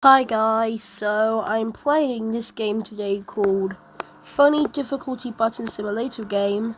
Hi guys, so I'm playing this game today called Funny Difficulty Button Simulator game,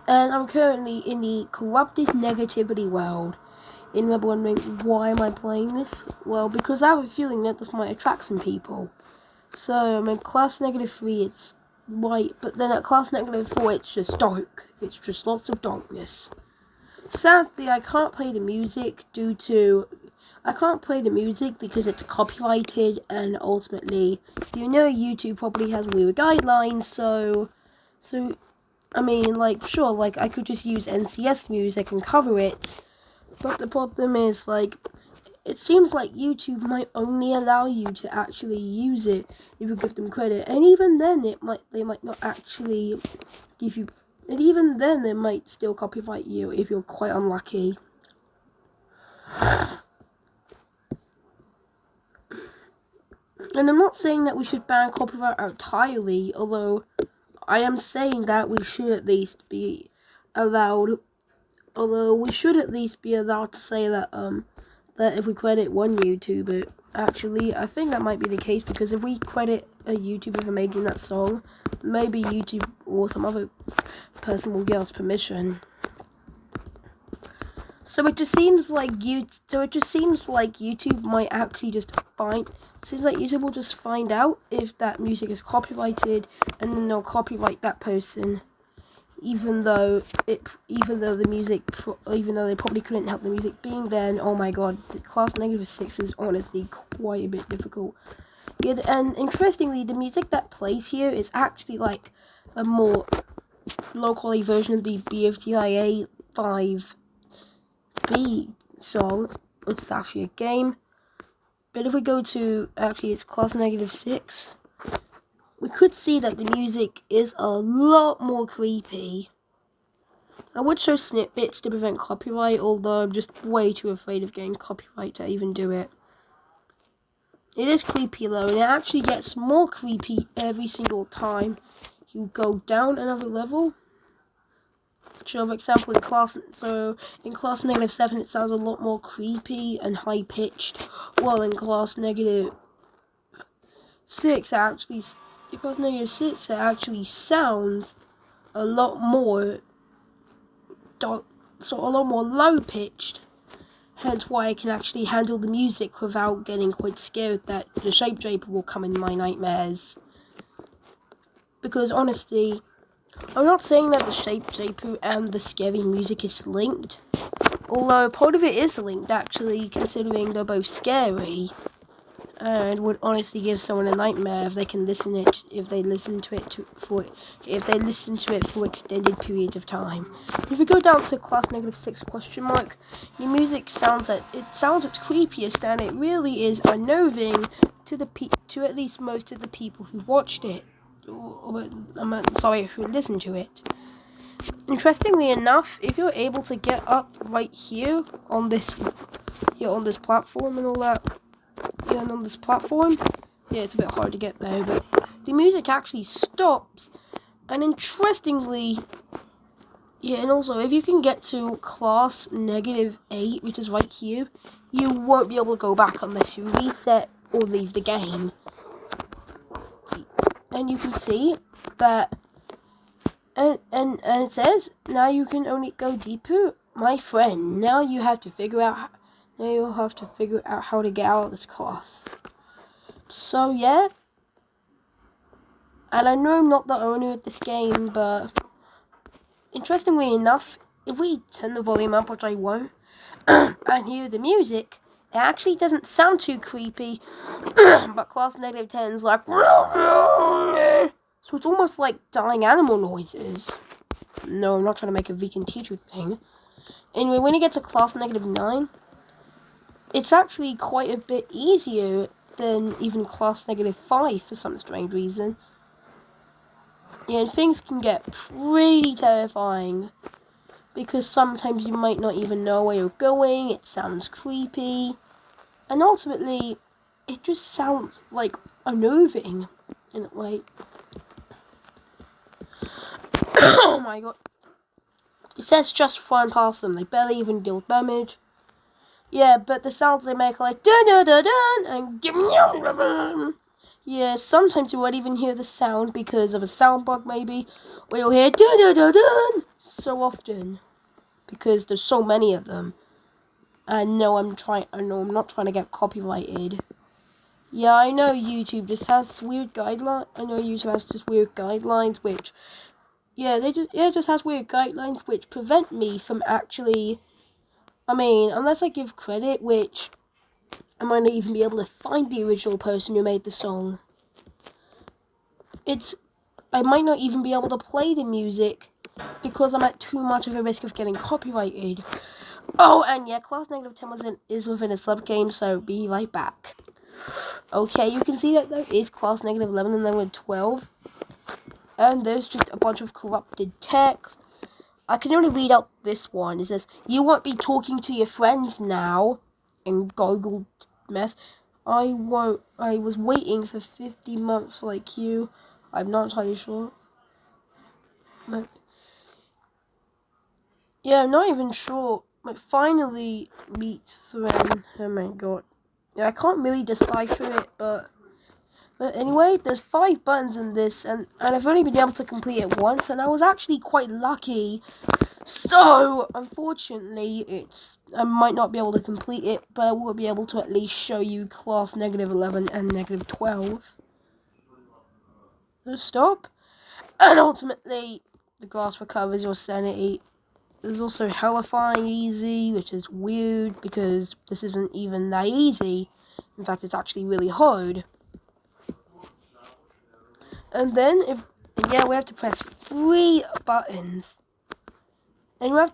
and I'm currently in the corrupted negativity world. And you're wondering, why am I playing this? Well, because I have a feeling that this might attract some people. So I'm in class -3, it's white, but then at class -4 it's just dark. It's just lots of darkness. Sadly, I can't play the music because it's copyrighted, and ultimately, YouTube probably has weird guidelines, so, I mean, sure, I could just use NCS music and cover it, but the problem is, it seems like YouTube might only allow you to actually use it if you give them credit, and even then, they might not actually give you, and even then, they might still copyright you if you're quite unlucky. And I'm not saying that we should ban copyright entirely, although I am saying that we should at least be allowed. Although we should at least be allowed to say that that if we credit one YouTuber, actually I think that might be the case, because if we credit a YouTuber for making that song, maybe YouTube or some other person will give us permission. So it just seems like YouTube might actually just seems like YouTube will just find out if that music is copyrighted, and then they'll copyright that person, even though they probably couldn't help the music being there. And oh my god, the class -6 is honestly quite a bit difficult. Yeah, and interestingly, the music that plays here is actually like a more low quality version of the BFTIA 5B song, which is actually a game. But if we go to, actually it's class -6, we could see that the music is a lot more creepy. I would show snippets to prevent copyright, although I'm just way too afraid of getting copyright to even do it. It is creepy though, and it actually gets more creepy every single time you go down another level. So, for example, in class -7, it sounds a lot more creepy and high pitched. Well, in class -6, it actually sounds a lot more dark, so a lot more low pitched. Hence why I can actually handle the music without getting quite scared that the Shape Draper will come in my nightmares. Because honestly, I'm not saying that the Shape Draper and the scary music is linked, although part of it is linked actually, considering they're both scary, and would honestly give someone a nightmare if they listen to it for extended periods of time. If we go down to class -6 question mark, the music sounds at its creepiest, and it really is unnerving to at least most of the people who watched it. Who listened to it. Interestingly enough, if you're able to get up right here on this platform and all that, and on this platform, it's a bit hard to get there, but the music actually stops. And interestingly, and also if you can get to class -8, which is right here, you won't be able to go back unless you reset or leave the game. And you can see that, and it says, now you can only go deeper, my friend. Now you have to figure out how to get out of this class. So yeah, and I know I'm not the owner of this game, but interestingly enough, if we turn the volume up, which I won't, and hear the music, it actually doesn't sound too creepy, but class -10 is like, so it's almost like dying animal noises. No, I'm not trying to make a vegan teacher thing. Anyway, when you get to class -9, it's actually quite a bit easier than even class -5 for some strange reason. Yeah, and things can get pretty terrifying, because sometimes you might not even know where you're going, it sounds creepy, and ultimately, it just sounds like unnerving in a way. Oh my god. It says just flying past them, they barely even deal damage. Yeah, but the sounds they make are like dun dun dun dun and yeah, sometimes you won't even hear the sound because of a sound bug maybe, or you'll hear dun dun dun dun so often because there's so many of them. I know I'm not trying to get copyrighted. Yeah, I know YouTube just has weird guidelines. I know YouTube has just weird guidelines which it just has weird guidelines which prevent me from actually, unless I give credit, which I might not even be able to find the original person who made the song. I might not even be able to play the music because I'm at too much of a risk of getting copyrighted. Oh, and yeah, Class -10 is within a sub-game, so be right back. Okay, you can see that there is Class -11 and then with 12. And there's just a bunch of corrupted text. I can only read out this one. It says, "You won't be talking to your friends now." In Google mess. I won't. I was waiting for 50 months like you. I'm not entirely sure. But, yeah, I'm not even sure. Like, finally meet friend. Oh my god. Yeah, I can't really decipher it, but anyway, there's 5 buttons in this, and I've only been able to complete it once, and I was actually quite lucky. So, unfortunately, I might not be able to complete it, but I will be able to at least show you Class -11 and -12. So stop. And ultimately, the glass recovers your sanity. There's also Hellifying Easy, which is weird because this isn't even that easy. In fact, it's actually really hard. And then, we have to press 3 buttons. And you have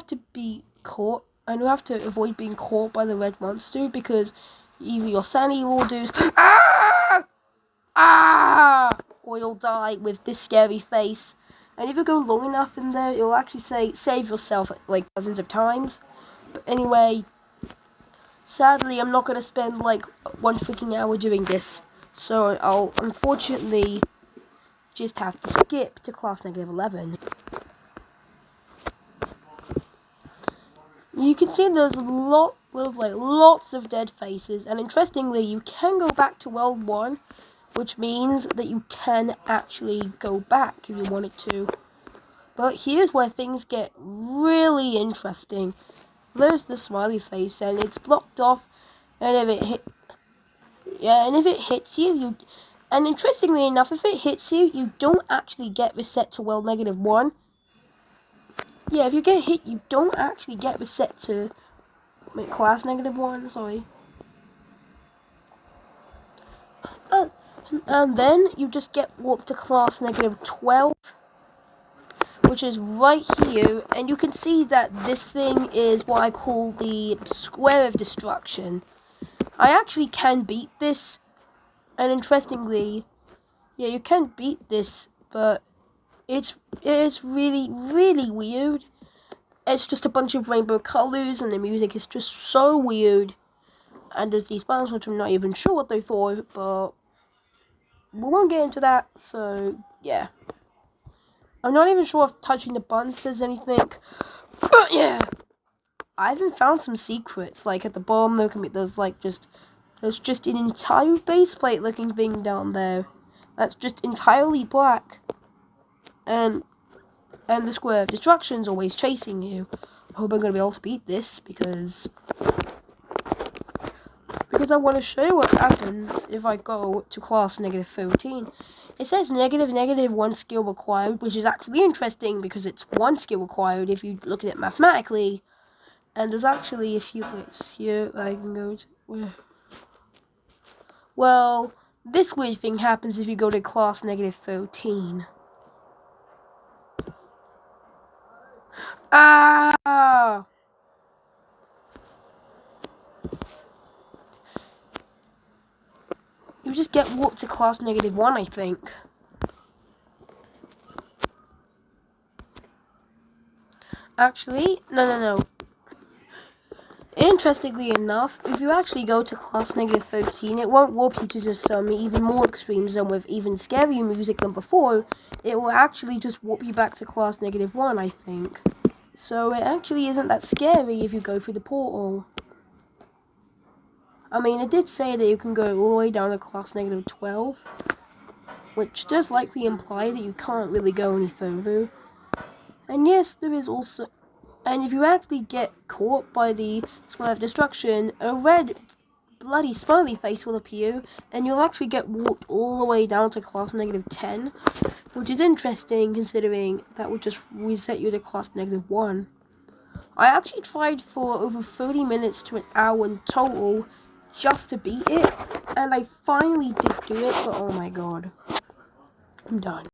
to be caught, and you have to avoid being caught by the red monster because either your sanity will do or you'll die with this scary face. And if you go long enough in there, it'll actually say save yourself like dozens of times. But anyway, sadly, I'm not gonna spend like 1 freaking hour doing this, so I'll unfortunately just have to skip to Class -11. You can see there's lots of dead faces, and interestingly, you can go back to World 1, which means that you can actually go back if you wanted to. But here's where things get really interesting. There's the smiley face, and it's blocked off, and if it hits you, and interestingly enough, if it hits you, you don't actually get reset to World -1. Yeah, if you get hit, you don't actually get reset to Class -1, sorry. And then you just get warped to Class -12, which is right here, and you can see that this thing is what I call the Square of Destruction. I actually can beat this, and interestingly, yeah, you can beat this, but it's really, really weird. It's just a bunch of rainbow colors, and the music is just so weird. And there's these buttons, which I'm not even sure what they're for, but we won't get into that, so yeah. I'm not even sure if touching the buttons does anything, but yeah. I even found some secrets, like at the bottom there's just an entire base plate looking thing down there. That's just entirely black. And the Square of Destruction's always chasing you. I hope I'm going to be able to beat this because I want to show you what happens if I go to Class -13. It says -1 skill required, which is actually interesting because it's 1 skill required if you look at it mathematically. And there's actually a few bits here that I can go to. Well, this weird thing happens if you go to Class -13. Ah! You just get warped to Class -1, I think. Actually, no. Interestingly enough, if you actually go to Class -13, it won't warp you to just some even more extreme zone with even scarier music than before. It will actually just warp you back to Class -1, I think. So it actually isn't that scary if you go through the portal. I mean, it did say that you can go all the way down to class negative 12, which does likely imply that you can't really go any further. And yes, there is also... And if you actually get caught by the Square of Destruction, a red bloody smiley face will appear, and you'll actually get walked all the way down to class negative 10, which is interesting considering that would just reset you to class negative 1. I actually tried for over 30 minutes to an hour in total just to beat it, and I finally did do it, but oh my god. I'm done.